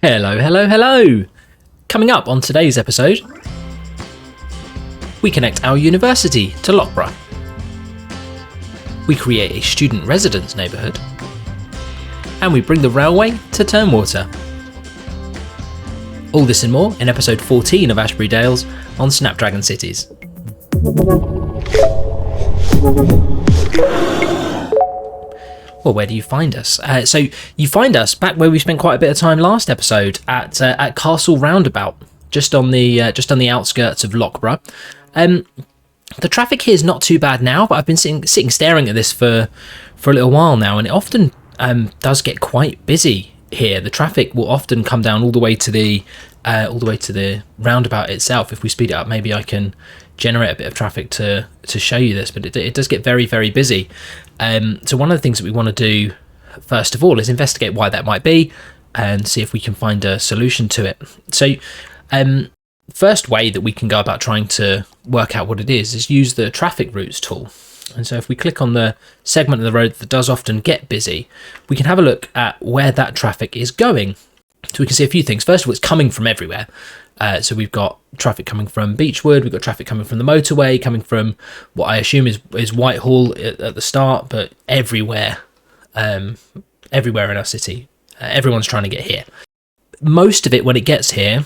Hello, hello, hello! Coming up on today's episode, we connect our university to Loughborough. We create a student residence neighbourhood. And we bring the railway to Turnwater. All this and more in episode 14 of Ashbury Dales on Snapdragon Cities. Well, where do you find us? So you find us back where we spent quite a bit of time last episode at Castle Roundabout, just on the outskirts of Loughborough. The traffic here is not too bad now, but I've been sitting staring at this for a little while now, and it often does get quite busy here. The traffic will often come down all the way to the roundabout itself. If we speed it up, maybe I can generate a bit of traffic to show you this, but it does get very, very busy. So one of the things that we want to do first of all is investigate why that might be and see if we can find a solution to it. So first way that we can go about trying to work out what it is use the traffic routes tool. And so if we click on the segment of the road that does often get busy, we can have a look at where that traffic is going. So we can see a few things. First of all, it's coming from everywhere. So we've got traffic coming from Beechwood, we've got traffic coming from the motorway, coming from what I assume is Whitehall at the start, but everywhere in our city. Everyone's trying to get here. Most of it, when it gets here,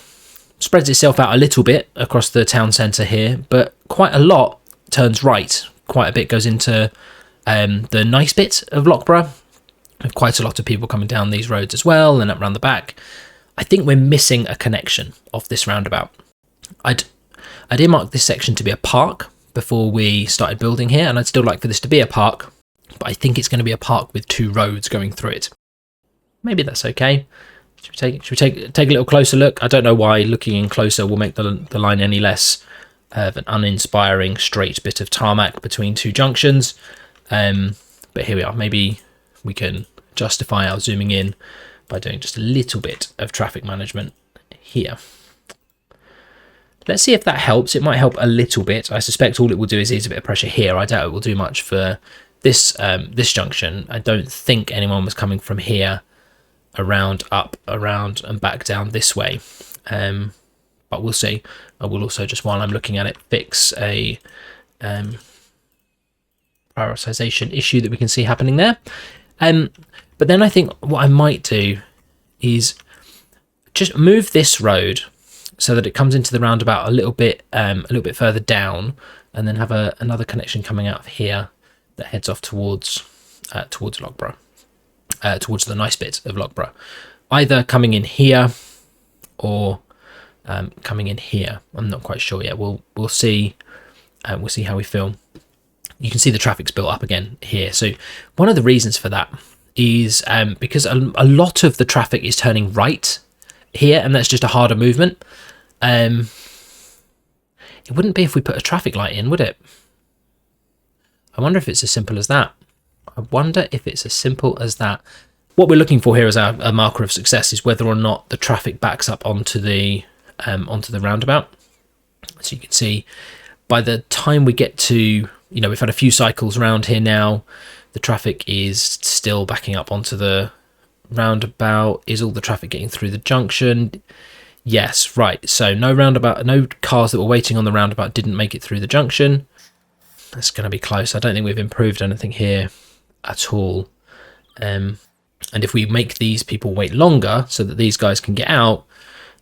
spreads itself out a little bit across the town centre here, but quite a lot turns right. Quite a bit goes into the nice bit of Loughborough. With quite a lot of people coming down these roads as well and up round the back. I think we're missing a connection off this roundabout. I'd earmarked this section to be a park before we started building here, and I'd still like for this to be a park, but I think it's going to be a park with two roads going through it. Maybe that's okay. Should we take a little closer look? I don't know why looking in closer will make the line any less of an uninspiring straight bit of tarmac between two junctions. But here we are. Maybe we can justify our zooming in by doing just a little bit of traffic management here. Let's see if that helps. It might help a little bit. I suspect all it will do is ease a bit of pressure here. I doubt it will do much for this junction. I don't think anyone was coming from here around, up, around and back down this way. But we'll see. I will also, just while I'm looking at it, fix a prioritization issue that we can see happening there. But then I think what I might do is just move this road so that it comes into the roundabout a little bit further down, and then have another connection coming out of here that heads off towards Loughborough, towards the nice bit of Loughborough, either coming in here or coming in here. I'm not quite sure yet. We'll see. We'll see how we feel. You can see the traffic's built up again here. So one of the reasons for that is because a lot of the traffic is turning right here, and that's just a harder movement. It wouldn't be if we put a traffic light in, would it? I wonder if it's as simple as that. What we're looking for here as a marker of success is whether or not the traffic backs up onto the roundabout. So you can see by the time we get to, we've had a few cycles around here now, the traffic is still backing up onto the roundabout. Is all the traffic getting through the junction? Yes, right. So no cars that were waiting on the roundabout didn't make it through the junction. That's going to be close. I don't think we've improved anything here at all. And if we make these people wait longer so that these guys can get out,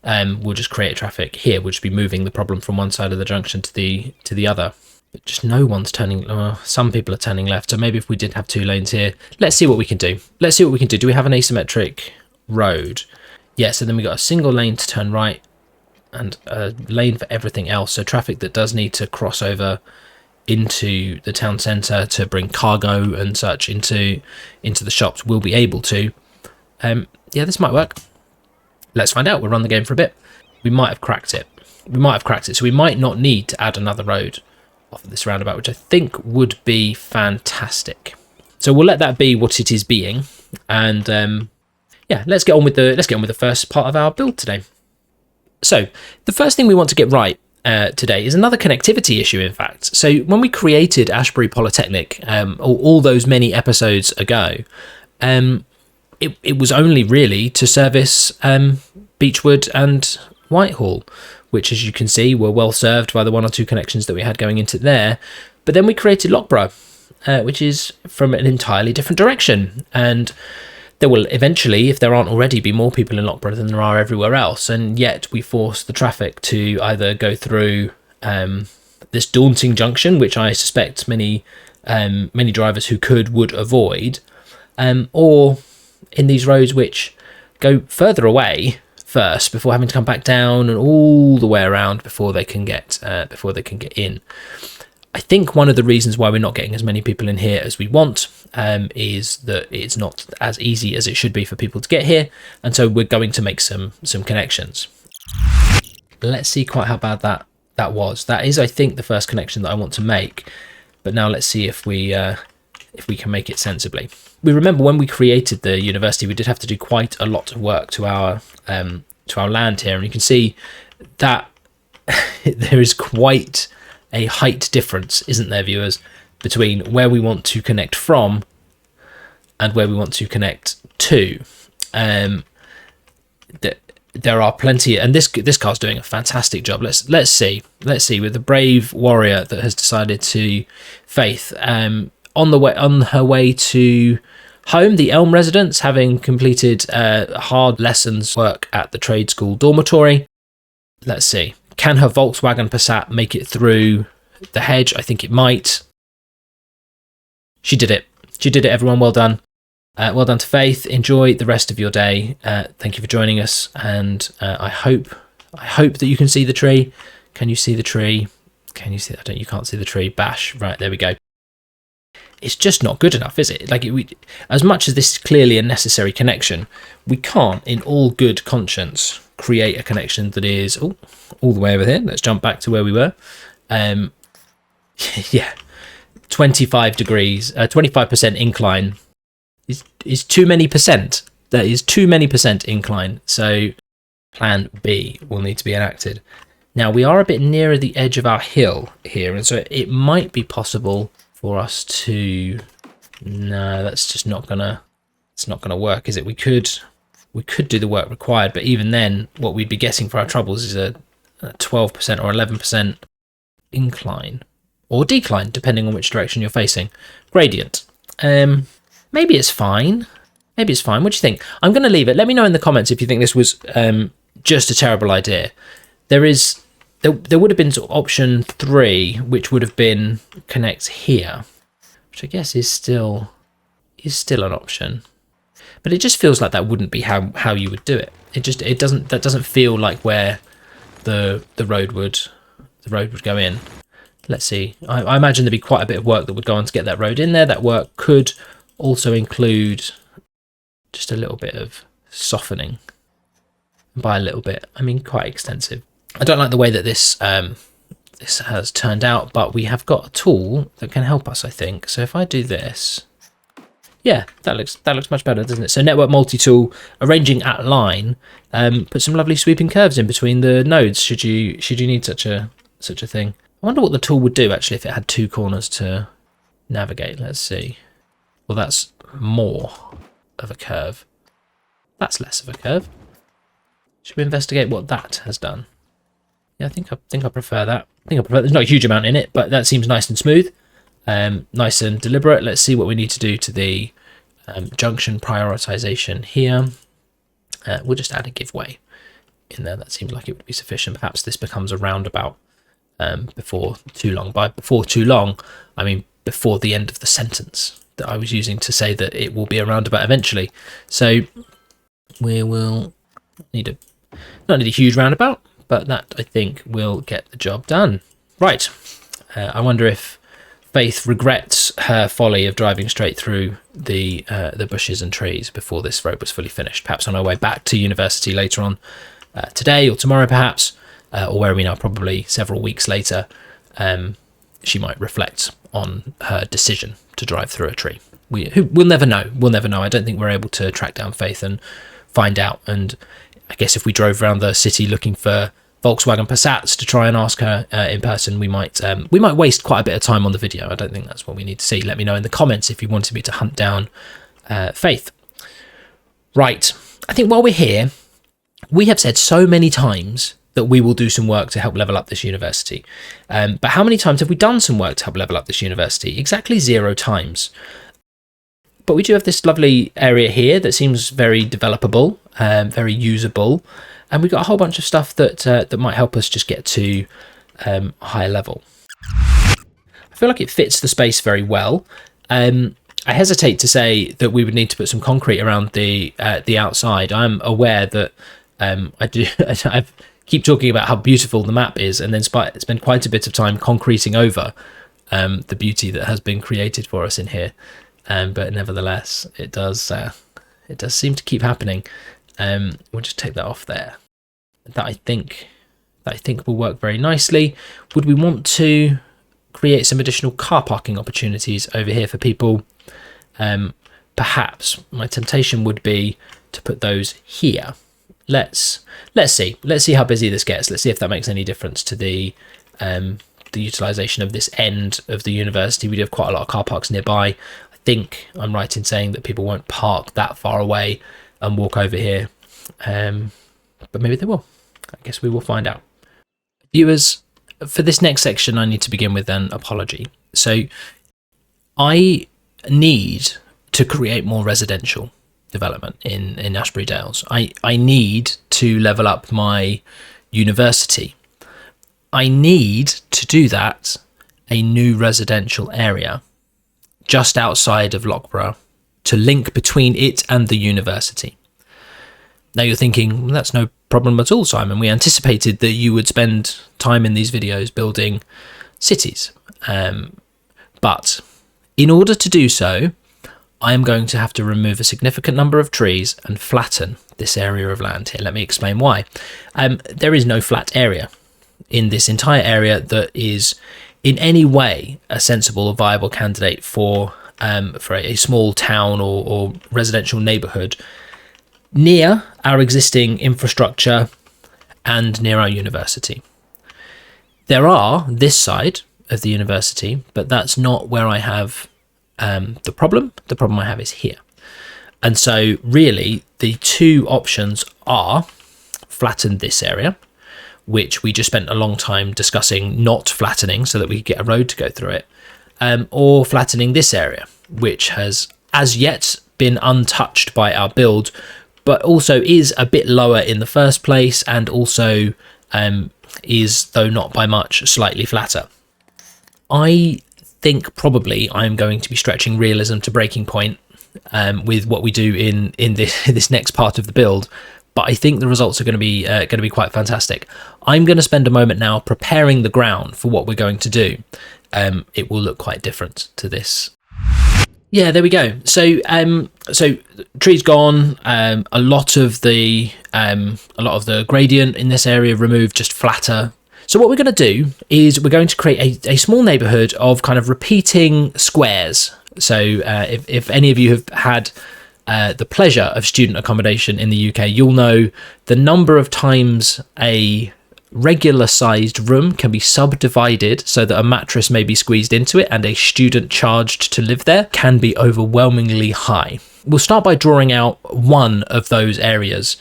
we'll just create traffic here. We'll just be moving the problem from one side of the junction to the other. But just no one's turning. Some people are turning left. So maybe if we did have two lanes here, let's see what we can do. Do we have an asymmetric road? Yeah, so then we got a single lane to turn right and a lane for everything else. So traffic that does need to cross over into the town centre to bring cargo and such into the shops will be able to. Yeah, this might work. Let's find out. We'll run the game for a bit. We might have cracked it. So we might not need to add another road off of this roundabout, which I think would be fantastic. So we'll let that be what it is being, and let's get on with the first part of our build today. So the first thing we want to get right today is another connectivity issue, in fact. So when we created Ashbury Polytechnic all those many episodes ago, it was only really to service Beechwood and Whitehall, which, as you can see, were well served by the 1 or 2 connections that we had going into there. But then we created Loughborough, which is from an entirely different direction. And there will eventually, if there aren't already, be more people in Loughborough than there are everywhere else. And yet we force the traffic to either go through this daunting junction, which I suspect many drivers who would avoid, or in these roads which go further away first before having to come back down and all the way around before they can get in. I think one of the reasons why we're not getting as many people in here as we want is that it's not as easy as it should be for people to get here, and so we're going to make some connections. Let's see quite how bad that was. That is, I think, the first connection that I want to make, but now let's see if we can make it sensibly. We remember when we created the university, we did have to do quite a lot of work to our land here, and you can see that there is quite a height difference, isn't there, viewers, between where we want to connect from and where we want to connect to. There are plenty, and this car's doing a fantastic job. Let's see with the brave warrior that has decided to Faith on her way to home, the Elm residence, having completed hard lessons work at the trade school dormitory. Let's see. Can her Volkswagen Passat make it through the hedge? I think it might. She did it. She did it, everyone. Well done. Well done to Faith. Enjoy the rest of your day. Thank you for joining us. And I hope that you can see the tree. Can you see the tree? Can you see that? You can't see the tree. Bash. Right, there we go. It's just not good enough, is it? As much as this is clearly a necessary connection, we can't, in all good conscience, create a connection that is all the way over here. Let's jump back to where we were. Yeah, 25 degrees, 25% incline is too many percent. That is too many percent incline. So plan B will need to be enacted. Now we are a bit nearer the edge of our hill here, and so it might be possible for us to. No, that's just not gonna. It's not gonna work, is it? We could do the work required, but even then, what we'd be getting for our troubles is a 12% or 11% incline or decline, depending on which direction you're facing. Gradient. Maybe it's fine. Maybe it's fine. What do you think? I'm going to leave it. Let me know in the comments if you think this was just a terrible idea. There would have been sort of option 3, which would have been connect here, which I guess is still an option. But it just feels like that wouldn't be how you would do it. That doesn't feel like where the road would go in. Let's see. I imagine there'd be quite a bit of work that would go on to get that road in there. That work could also include just a little bit of softening. By a little bit, I mean quite extensive. I don't like the way that this has turned out, but we have got a tool that can help us, I think. So if I do this. Yeah, that looks much better, doesn't it? So network multi-tool, arranging at line, put some lovely sweeping curves in between the nodes should you need such a thing. I wonder what the tool would do actually if it had 2 corners to navigate. Let's see. Well, that's more of a curve. That's less of a curve. Should we investigate what that has done? Yeah, I think I prefer that. There's not a huge amount in it, but that seems nice and smooth. Nice and deliberate. Let's see what we need to do to the junction prioritization here. We'll just add a giveaway in there. That seems like it would be sufficient. Perhaps this becomes a roundabout before too long. By before too long, I mean before the end of the sentence that I was using to say that it will be a roundabout eventually. So we will not need a huge roundabout, but that I think will get the job done. Right. I wonder if Faith regrets her folly of driving straight through the bushes and trees before this road was fully finished. Perhaps on our way back to university later on today or tomorrow, perhaps, or where are we now? Probably several weeks later. She might reflect on her decision to drive through a tree. We'll never know. We'll never know. I don't think we're able to track down Faith and find out. And I guess if we drove around the city looking for Volkswagen Passats to try and ask her in person, we might waste quite a bit of time on the video. I don't think that's what we need to see. Let me know in the comments if you wanted me to hunt down Faith. Right, I think while we're here, We have said so many times that we will do some work to help level up this university. But how many times have we done some work to help level up this university? Exactly 0 times. But we do have this lovely area here that seems very developable, very usable. And we've got a whole bunch of stuff that might help us just get to a higher level. I feel like it fits the space very well. I hesitate to say that we would need to put some concrete around the outside. I'm aware that I keep talking about how beautiful the map is, and then spend quite a bit of time concreting over the beauty that has been created for us in here. But nevertheless, it does seem to keep happening. We'll just take that off there. That I think will work very nicely. Would we want to create some additional car parking opportunities over here for people? Perhaps. My temptation would be to put those here. Let's see how busy this gets. Let's see if that makes any difference to the utilization of this end of the university. We do have quite a lot of car parks nearby. I think I'm right in saying that people won't park that far away and walk over here, but maybe they will. I guess we will find out. Viewers, for this next section I need to begin with an apology. So I need to create more residential development in Ashbury Dales. I need to level up my university. I need to do that a new residential area just outside of Loughborough to link between it and the university. Now you're thinking, well, that's no problem at all, Simon. We anticipated that you would spend time in these videos building cities. But in order to do so, I am going to have to remove a significant number of trees and flatten this area of land here. Let me explain why. There is no flat area in this entire area that is in any way a sensible or viable candidate for a small town or residential neighbourhood near our existing infrastructure and near our university. There are this side of the university, but that's not where I have the problem. The problem I have is here. And so really the two options are flatten this area, which we just spent a long time discussing not flattening so that we could get a road to go through it, or flattening this area, which has as yet been untouched by our build, but also is a bit lower in the first place, and also is, though not by much, slightly flatter. I think probably I'm going to be stretching realism to breaking point with what we do in this next part of the build, but I think the results are going to be quite fantastic. I'm going to spend a moment now preparing the ground for what we're going to do. It will look quite different to this. Yeah, there we go. So trees gone. A lot of the gradient in this area removed, just flatter. So what we're going to do is we're going to create a small neighbourhood of kind of repeating squares. So if any of you have had the pleasure of student accommodation in the UK, you'll know the number of times a regular sized room can be subdivided so that a mattress may be squeezed into it and a student charged to live there can be overwhelmingly high. We'll start by drawing out one of those areas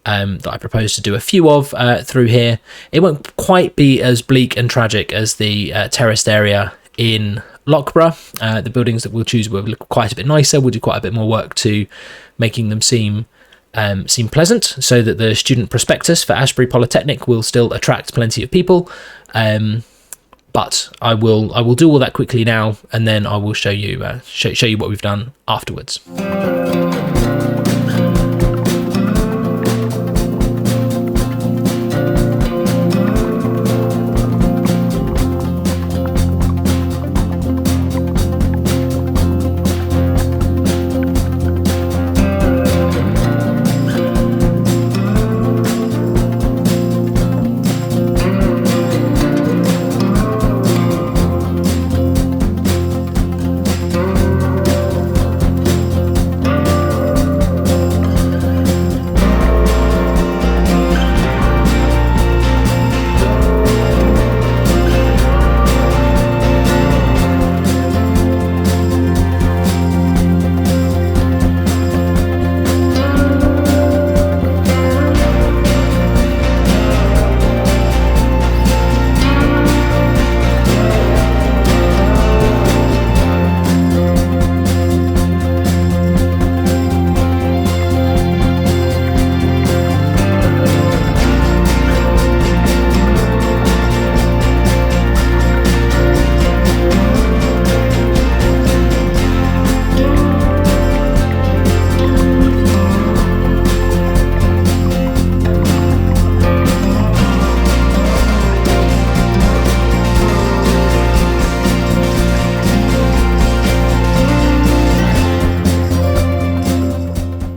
that I propose to do a few of through here. It won't quite be as bleak and tragic as the terraced area in Loughborough. The buildings that we'll choose will look quite a bit nicer. We'll do quite a bit more work to making them seem pleasant, so that the student prospectus for Ashbury Polytechnic will still attract plenty of people. But I will do all that quickly now, and then I will show you what we've done afterwards.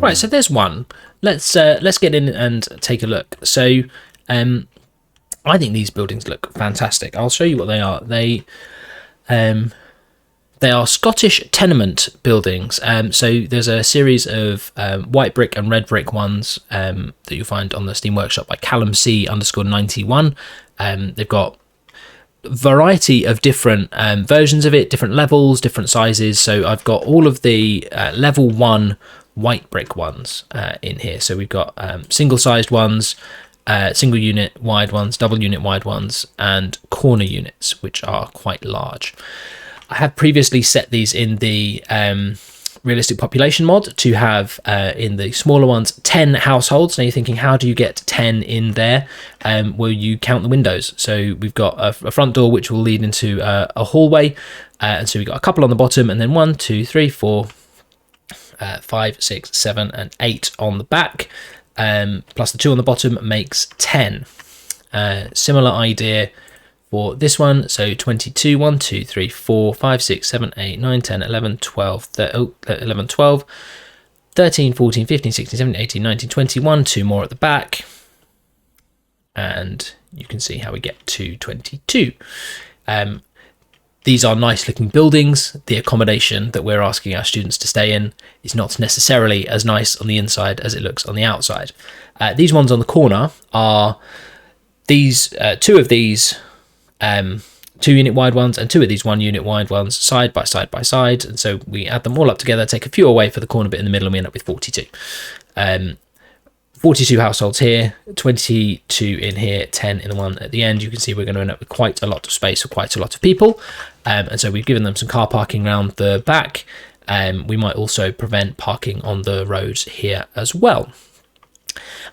Right, so there's one. Let's get in and take a look. So I think these buildings look fantastic. I'll show you what they are. They are Scottish tenement buildings. So there's a series of white brick and red brick ones that you'll find on the Steam Workshop by Callum C_91. They've got a variety of different versions of it, different levels, different sizes. So I've got all of the level 1 white brick ones in here. So we've got single-sized ones, single unit wide ones, double unit wide ones, and corner units, which are quite large. I have previously set these in the realistic population mod to have in the smaller ones 10 households. Now you're thinking, how do you get 10 in there? Well, you count the windows. So we've got a front door which will lead into a hallway, and so we've got a couple on the bottom, and then 1, 2, 3, 4, 5, 6, 7, and 8 on the back, plus the 2 on the bottom makes 10. Similar idea for this one, so 22, 1, 2, 3, 4, 5, 6, 7, 8, 9, 10, 11, 12, 11, 12, 13, 14, 15, 16, 17, 18, 19, 21, 2 more at the back, and you can see how we get to 22. These are nice looking buildings. The accommodation that we're asking our students to stay in is not necessarily as nice on the inside as it looks on the outside. These ones on the corner are these 2 of these 2 unit wide ones and 2 of these 1 unit wide ones side by side by side, and so we add them all up together, take a few away for the corner bit in the middle, and we end up with 42. 42 households here, 22 in here, 10 in the one at the end. You can see we're going to end up with quite a lot of space for quite a lot of people, and so we've given them some car parking around the back. We might also prevent parking on the roads here as well.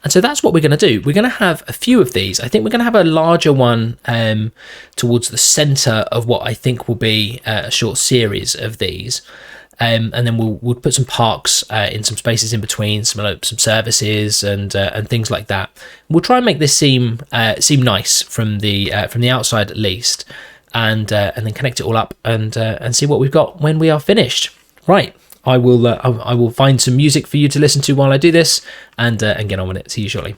And so that's what we're going to do. We're going to have a few of these. I think we're going to have a larger one towards the centre of what I think will be a short series of these. And then we'll put some parks in some spaces in between, some services and things like that. We'll try and make this seem nice from the outside at least, and then connect it all up and see what we've got when we are finished. Right. I will find some music for you to listen to while I do this, and get on with it. See you shortly.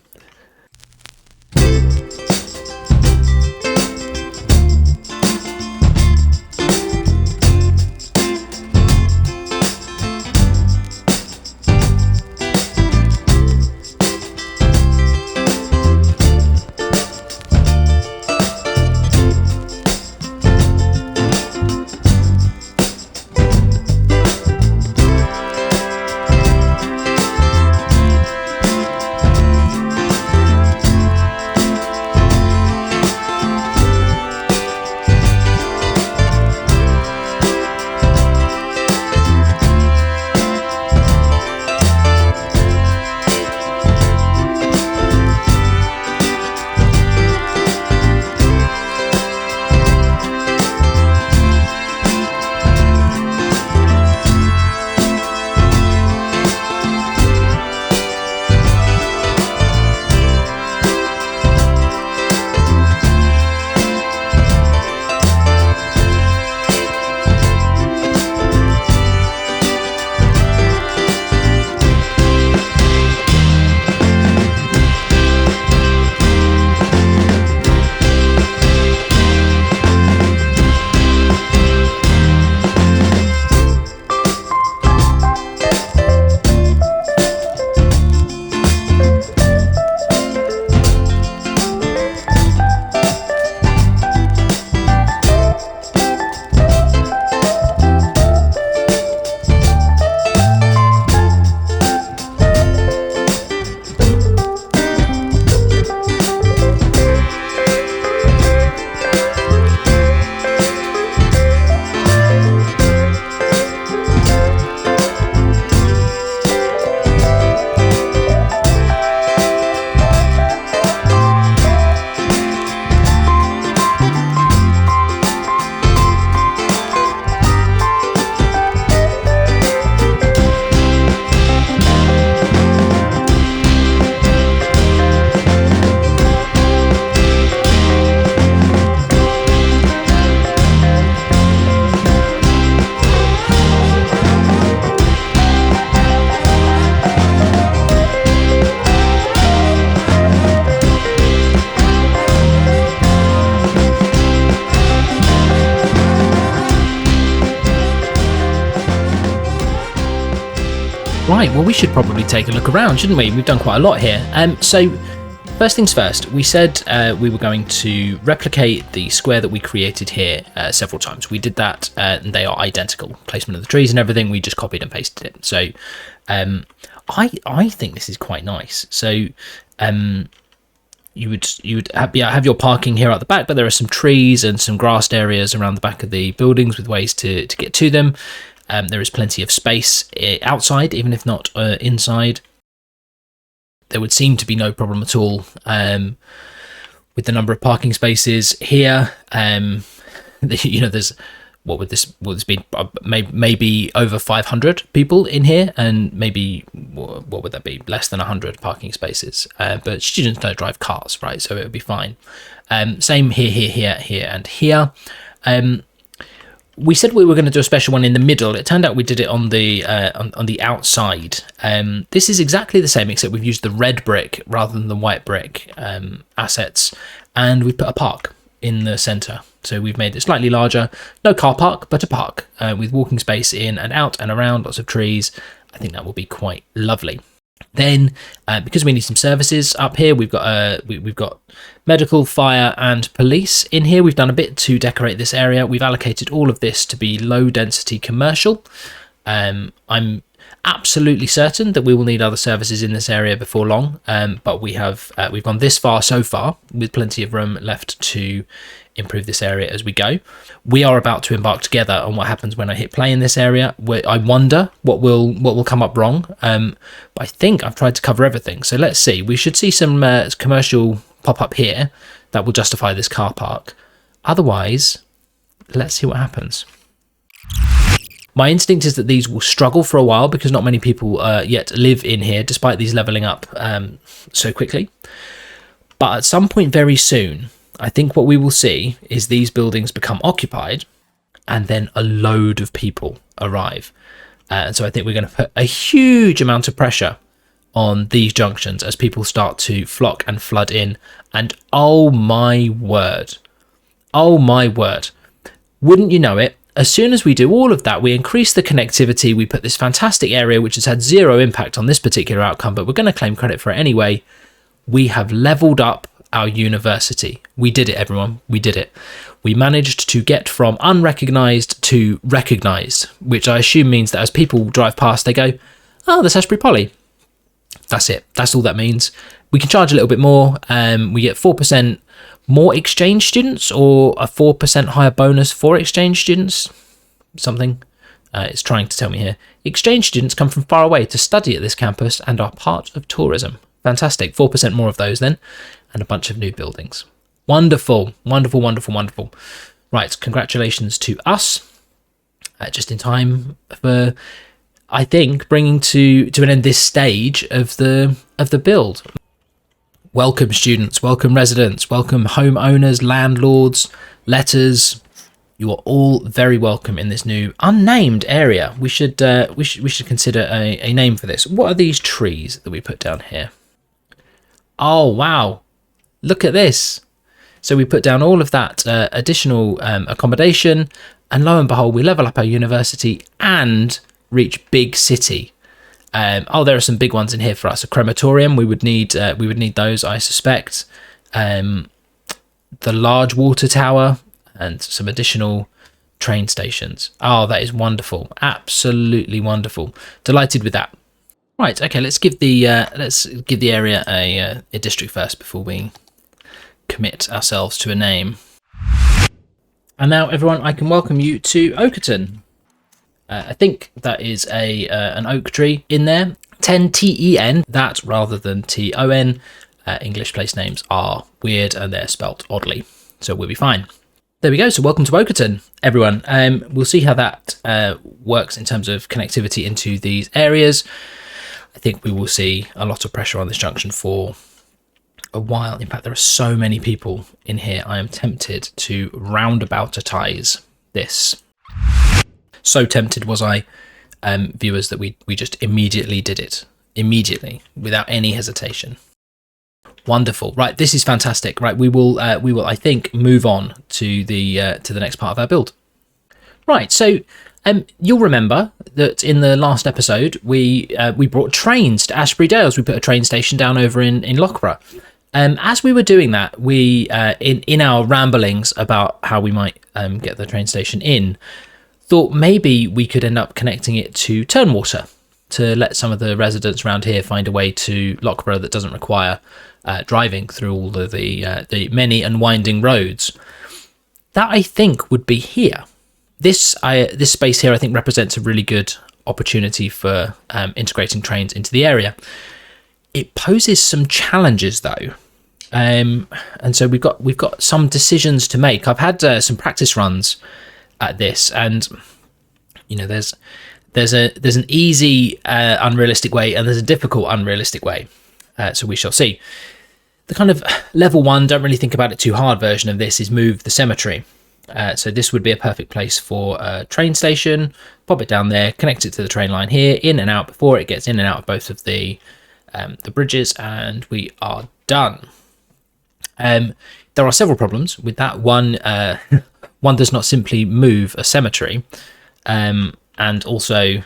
Right, well, we should probably take a look around, shouldn't we? We've done quite a lot here. So first things first, we said we were going to replicate the square that we created here several times. We did that, and they are identical. Placement of the trees and everything, we just copied and pasted it. So I think this is quite nice. So you would have your parking here at the back, but there are some trees and some grassed areas around the back of the buildings with ways to get to them. There is plenty of space outside, even if not inside. There would seem to be no problem at all with the number of parking spaces here. There's what would this be? Maybe over 500 people in here, and maybe what would that be? Less than 100 parking spaces. But students don't drive cars, right? So it would be fine. Same here, and here. We said we were going to do a special one in the middle. It turned out we did it on the outside. This is exactly the same, except we've used the red brick rather than the white brick assets, and we put a park in the centre. So we've made it slightly larger. No car park, but a park with walking space in and out and around, lots of trees. I think that will be quite lovely. Then, because we need some services up here, we've got medical, fire, and police in here. We've done a bit to decorate this area. We've allocated all of this to be low density commercial. I'm absolutely certain that we will need other services in this area before long, but we've gone this far so far with plenty of room left to improve this area as we go. We are about to embark together on what happens when I hit play in this area. I wonder what will come up wrong, but I think I've tried to cover everything. So let's see. We should see some commercial pop up here that will justify this car park. Otherwise, let's see what happens. My instinct is that these will struggle for a while because not many people yet live in here, despite these leveling up so quickly. But at some point very soon, I think what we will see is these buildings become occupied and then a load of people arrive. And so I think we're going to put a huge amount of pressure on these junctions as people start to flock and flood in. And oh my word, wouldn't you know it? As soon as we do all of that, we increase the connectivity, we put this fantastic area which has had zero impact on this particular outcome, but we're going to claim credit for it anyway. We have leveled up our university. We did it, everyone. We did it. We managed to get from unrecognised to recognised, which I assume means that as people drive past, they go, oh, that's Ashbury Poly. That's it. That's all that means. We can charge a little bit more. We get 4% more exchange students, or a 4% higher bonus for exchange students. Something. It's trying to tell me here. Exchange students come from far away to study at this campus and are part of tourism. Fantastic. 4% more of those then, and a bunch of new buildings. Wonderful, wonderful, wonderful, wonderful. Right, congratulations to us. Just in time for, I think, bringing to an end this stage of the build. Welcome students, welcome residents, welcome homeowners, landlords, letters. You are all very welcome in this new unnamed area. We should consider a name for this. What are these trees that we put down here? Oh wow, look at this. So we put down all of that additional accommodation, and lo and behold, we level up our university and reach big city. There are some big ones in here for us. A crematorium, we would need those, I suspect. The large water tower and some additional train stations. Oh, that is wonderful. Absolutely wonderful. Delighted with that. Right, okay, let's give the area a district first before we commit ourselves to a name. And now, everyone, I can welcome you to Oakerton. I think that is an oak tree in there. 10TEN, that rather than TON. English place names are weird and they're spelt oddly, so we'll be fine. There we go. So welcome to Oakerton, everyone. We'll see how that works in terms of connectivity into these areas. I think we will see a lot of pressure on this junction for a while. In fact, there are so many people in here. I am tempted to roundaboutize this. So tempted was I, viewers, that we just immediately did it. Immediately, without any hesitation. Wonderful. Right, this is fantastic. Right, we will I think move on to the next part of our build. Right, so You'll remember that in the last episode, we brought trains to Ashbury Dales. We put a train station down over in Loughborough. As we were doing that, we in our ramblings about how we might get the train station in, thought maybe we could end up connecting it to Turnwater to let some of the residents around here find a way to Loughborough that doesn't require driving through all the many and winding roads. That, I think, would be here. This space here, I think, represents a really good opportunity for integrating trains into the area. It poses some challenges, though, and so we've got some decisions to make. I've had some practice runs at this, and there's an easy unrealistic way, and there's a difficult unrealistic way. So we shall see. The kind of level 1, don't really think about it too hard version of this is move the cemetery. So this would be a perfect place for a train station. Pop it down there, connect it to the train line here, in and out before it gets in and out of both of the bridges, and we are done. There are several problems with that. One does not simply move a cemetery, and also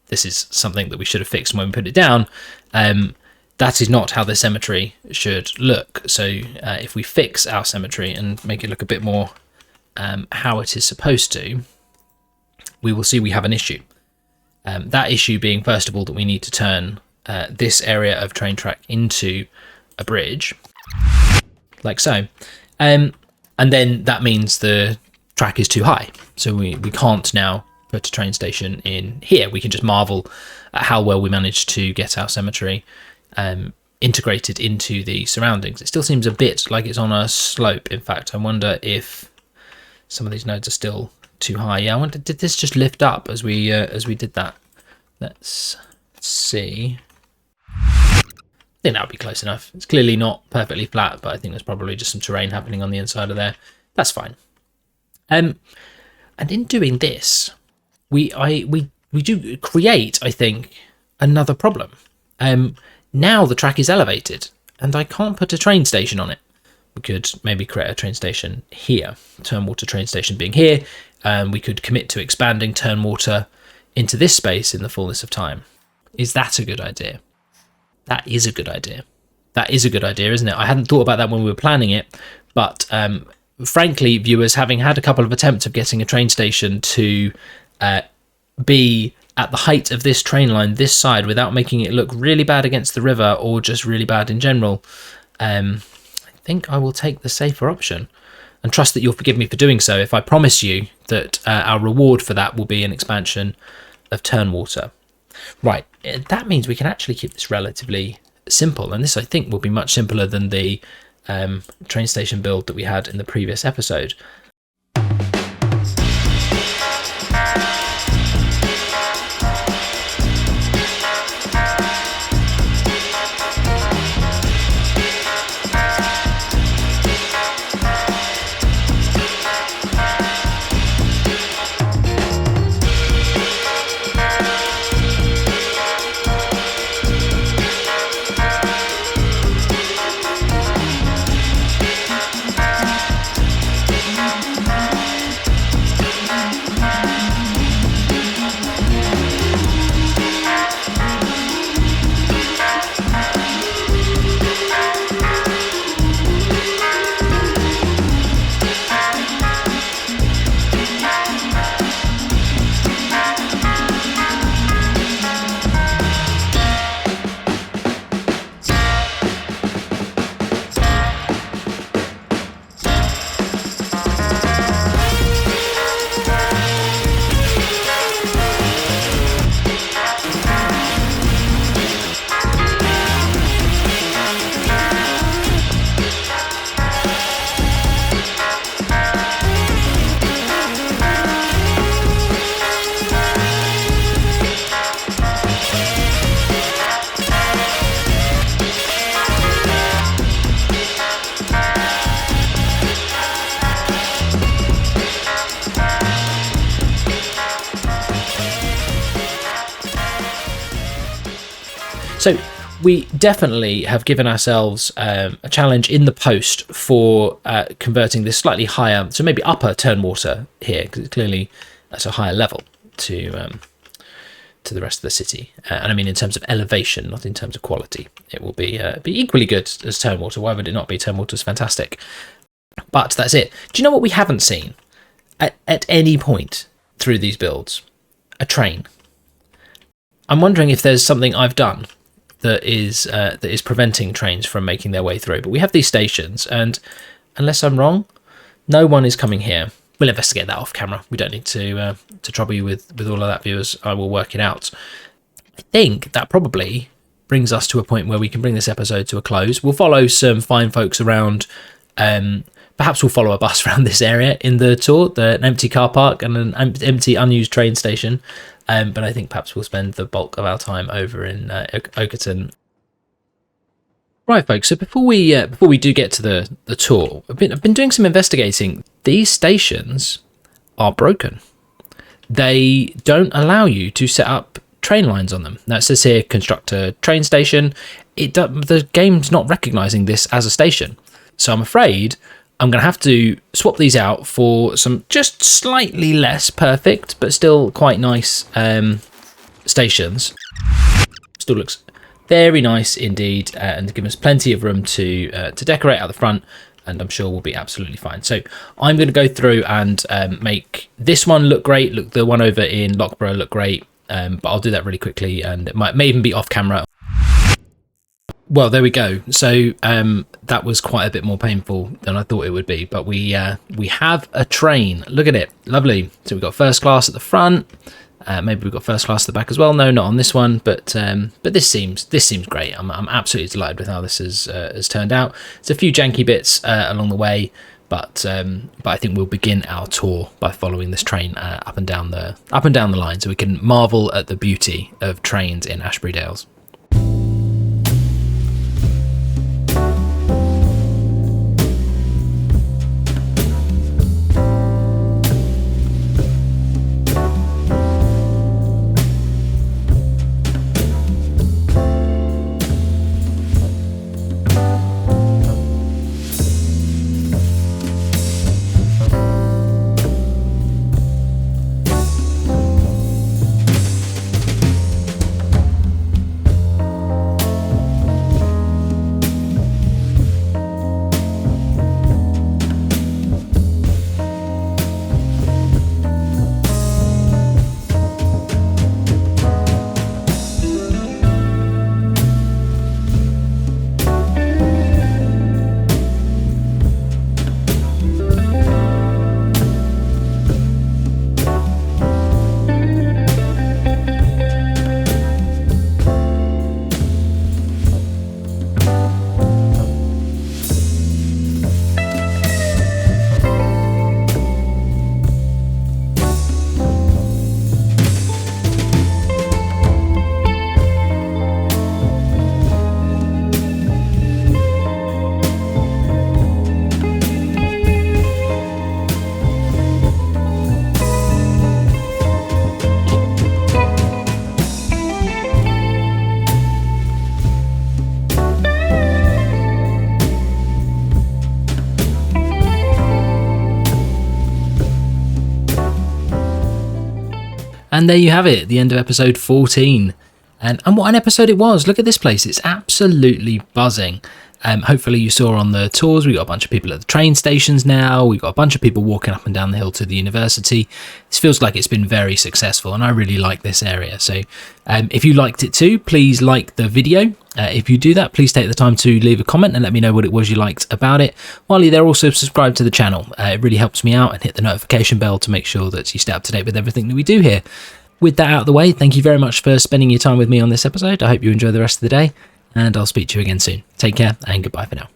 this is something that we should have fixed when we put it down. That is not how the cemetery should look. So if we fix our cemetery and make it look a bit more how it is supposed to, we will see we have an issue. That issue being, first of all, that we need to turn this area of train track into a bridge, like so. And then that means the track is too high. So we can't now put a train station in here. We can just marvel at how well we managed to get our cemetery integrated into the surroundings. It still seems a bit like it's on a slope. In fact, I wonder if some of these nodes are still too high. Yeah, I wonder, did this just lift up as we did that? Let's see. I think that would be close enough. It's clearly not perfectly flat, but I think there's probably just some terrain happening on the inside of there. That's fine. And in doing this, we do create, I think, another problem. Now the track is elevated, and I can't put a train station on it. We could maybe create a train station here, Turnwater train station being here, and we could commit to expanding Turnwater into this space in the fullness of time. Is that a good idea? That is a good idea. That is a good idea, isn't it? I hadn't thought about that when we were planning it, but frankly, viewers, having had a couple of attempts of getting a train station to be at the height of this train line this side without making it look really bad against the river or just really bad in general, I think I will take the safer option and trust that you'll forgive me for doing so if I promise you that our reward for that will be an expansion of Turnwater. Right, that means we can actually keep this relatively simple, and this I think will be much simpler than the train station build that we had in the previous episode. So we definitely have given ourselves a challenge in the post for converting this slightly higher, so maybe upper Turnwater here, because it's clearly at a higher level to the rest of the city. And I mean in terms of elevation, not in terms of quality. It will be equally good as Turnwater. Why would it not be? Turnwater's fantastic. But that's it. Do you know what we haven't seen at any point through these builds? A train. I'm wondering if there's something I've done that is preventing trains from making their way through. But we have these stations, and unless I'm wrong, no one is coming here. We'll investigate that off camera. We don't need to trouble you with all of that, viewers. I will work it out. I think that probably brings us to a point where we can bring this episode to a close. We'll follow some fine folks around. Perhaps we'll follow a bus around this area in the tour, an empty car park and an empty unused train station. But I think perhaps we'll spend the bulk of our time over in Okerton. Right, folks. So before we do get to the tour, I've been doing some investigating. These stations are broken. They don't allow you to set up train lines on them. Now it says here, construct a train station. The game's not recognizing this as a station. So I'm afraid I'm going to have to swap these out for some just slightly less perfect, but still quite nice stations. Still looks very nice indeed, and give us plenty of room to decorate out the front, and I'm sure we'll be absolutely fine. So I'm going to go through and make this one look great, look the one over in Loughborough look great, but I'll do that really quickly, and it may even be off camera. Well, there we go. So that was quite a bit more painful than I thought it would be, but we have a train. Look at it, lovely. So we've got first class at the front. Maybe we've got first class at the back as well. No, not on this one, but this seems great. I'm absolutely delighted with how this has turned out. There's a few janky bits along the way, but I think we'll begin our tour by following this train up and down the line, so we can marvel at the beauty of trains in Ashbury Dales. And there you have it, the end of episode 14. And what an episode it was. Look at this place. It's absolutely buzzing. Hopefully you saw on the tours, we got a bunch of people at the train stations now. We've got a bunch of people walking up and down the hill to the university. This feels like it's been very successful, and I really like this area. So if you liked it too, please like the video. If you do that, please take the time to leave a comment and let me know what it was you liked about it. While you're there, also subscribe to the channel. It really helps me out, and hit the notification bell to make sure that you stay up to date with everything that we do here. With that out of the way, thank you very much for spending your time with me on this episode. I hope you enjoy the rest of the day, and I'll speak to you again soon. Take care, and goodbye for now.